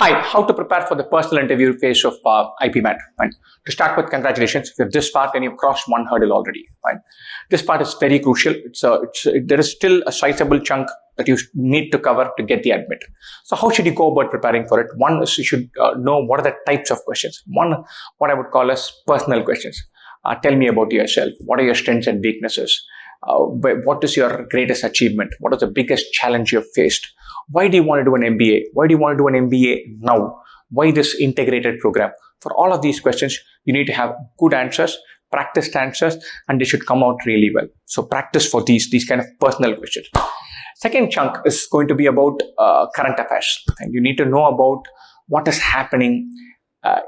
Hi, how to prepare for the personal interview phase of IPMAT. Fine. To start with, congratulations. If you're this far, then you've crossed one hurdle already. Fine. This part is very crucial. There is still a sizable chunk that you need to cover to get the admit. So how should you go about preparing for it? One is you should know what are the types of questions. One, what I would call as personal questions. Tell me about yourself. What are your strengths and weaknesses? What is your greatest achievement? What is the biggest challenge you've faced? Why do you want to do an MBA? Why do you want to do an MBA now? Why this integrated program? For all of these questions, you need to have good answers, practiced answers, and they should come out really well. So practice for these kind of personal questions. Second chunk is going to be about current affairs. And you need to know about what is happening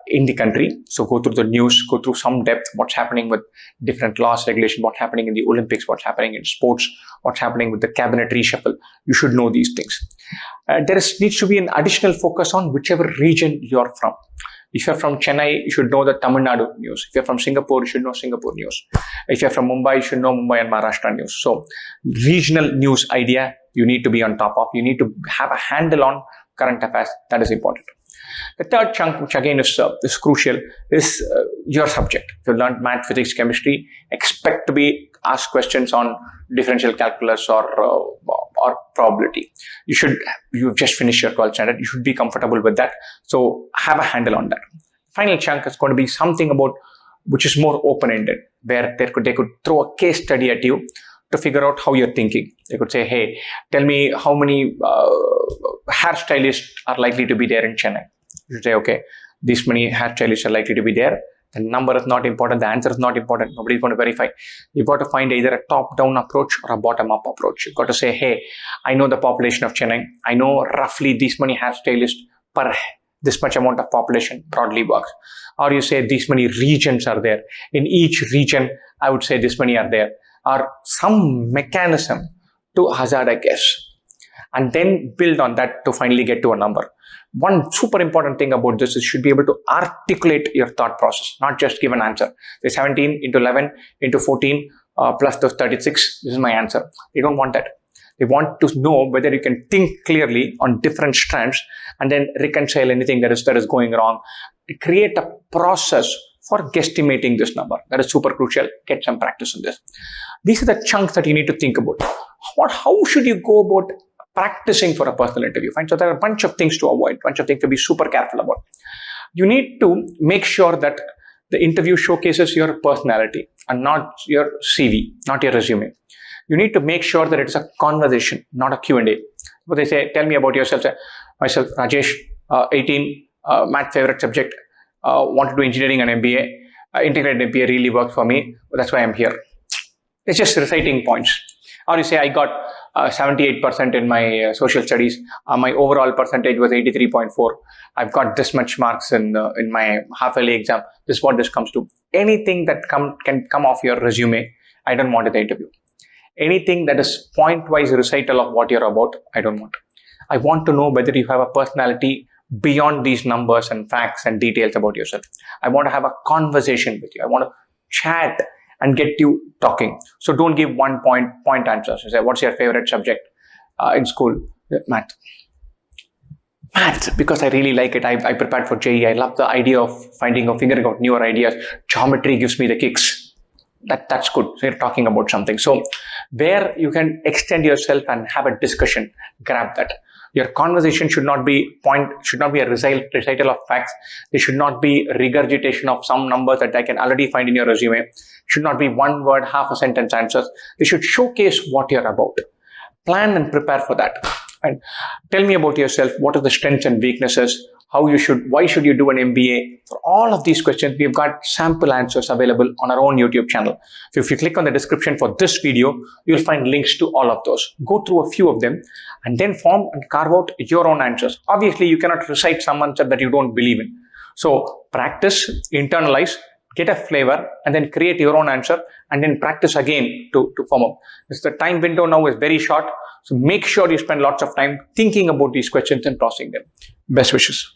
in the country. So go through the news, go through some depth, what's happening with different laws, regulation, what's happening in the Olympics, what's happening in sports, what's happening with the cabinet reshuffle. You should know these things. Needs to be an additional focus on whichever region you're from. If you're from Chennai, you should know the Tamil Nadu news. If you're from Singapore, you should know Singapore news. If you're from Mumbai, you should know Mumbai and Maharashtra news. So regional news idea, you need to be on top of. You need to have a handle on current affairs. That is important. The third chunk, which again is crucial, is your subject. If you learned math, physics, chemistry, expect to be asked questions on differential calculus or probability. You've just finished your 12th standard. You should be comfortable with that. So have a handle on that. Final chunk is going to be something about which is more open-ended, where they could throw a case study at you to figure out how you're thinking. They could say, hey, tell me how many hairstylists are likely to be there in Chennai. You should say, okay, these many hairstylists are likely to be there. The number is not important. The answer is not important. Nobody's going to verify. You've got to find either a top-down approach or a bottom-up approach. You've got to say, hey, I know the population of Chennai. I know roughly these many hairstylists per this much amount of population broadly works. Or you say these many regions are there. In each region, I would say this many are there. Or some mechanism to hazard a guess. And then build on that to finally get to a number. One super important thing about this is you should be able to articulate your thought process, not just give an answer. The 17 into 11 into 14 plus those 36, this is my answer. They don't want that. They want to know whether you can think clearly on different strands and then reconcile anything that is going wrong. Create a process for guesstimating this number. That is super crucial. Get some practice on this. These are the chunks that you need to think about. How should you go about practicing for a personal interview? Fine. So there are a bunch of things to avoid, bunch of things to be super careful about. You need to make sure that the interview showcases your personality and not your CV, not your resume. You need to make sure that it's a conversation, not a Q&A. But they say, tell me about yourself. Say, myself, Rajesh, 18, math favorite subject, want to do engineering and MBA. Integrated MBA really worked for me. That's why I'm here. It's just reciting points. Or you say, I got 78% in my social studies. My overall percentage was 83.4. I've got this much marks in my half-yearly exam. This is what this comes to. Anything that can come off your resume, I don't want in the interview. Anything that is point-wise recital of what you're about, I don't want. I want to know whether you have a personality beyond these numbers and facts and details about yourself. I want to have a conversation with you. I want to chat and get you talking. So don't give one point answers. You say, what's your favorite subject in school? Math. Math, because I really like it. I prepared for JEE. I love the idea of figuring out newer ideas. Geometry gives me the kicks. That's good. So you're talking about something. So where you can extend yourself and have a discussion, grab that. Your conversation should not be a recital of facts. It should not be regurgitation of some numbers that I can already find in your resume. It should not be one word, half a sentence answers. They should showcase what you're about. Plan and prepare for that. And tell me about yourself. What are the strengths and weaknesses? Why should you do an MBA? For all of these questions, we've got sample answers available on our own YouTube channel. So if you click on the description for this video, you'll find links to all of those. Go through a few of them and then form and carve out your own answers. Obviously, you cannot recite some answer that you don't believe in. So practice, internalize, get a flavor, and then create your own answer, and then practice again to form up. The time window now is very short. So make sure you spend lots of time thinking about these questions and processing them. Best wishes.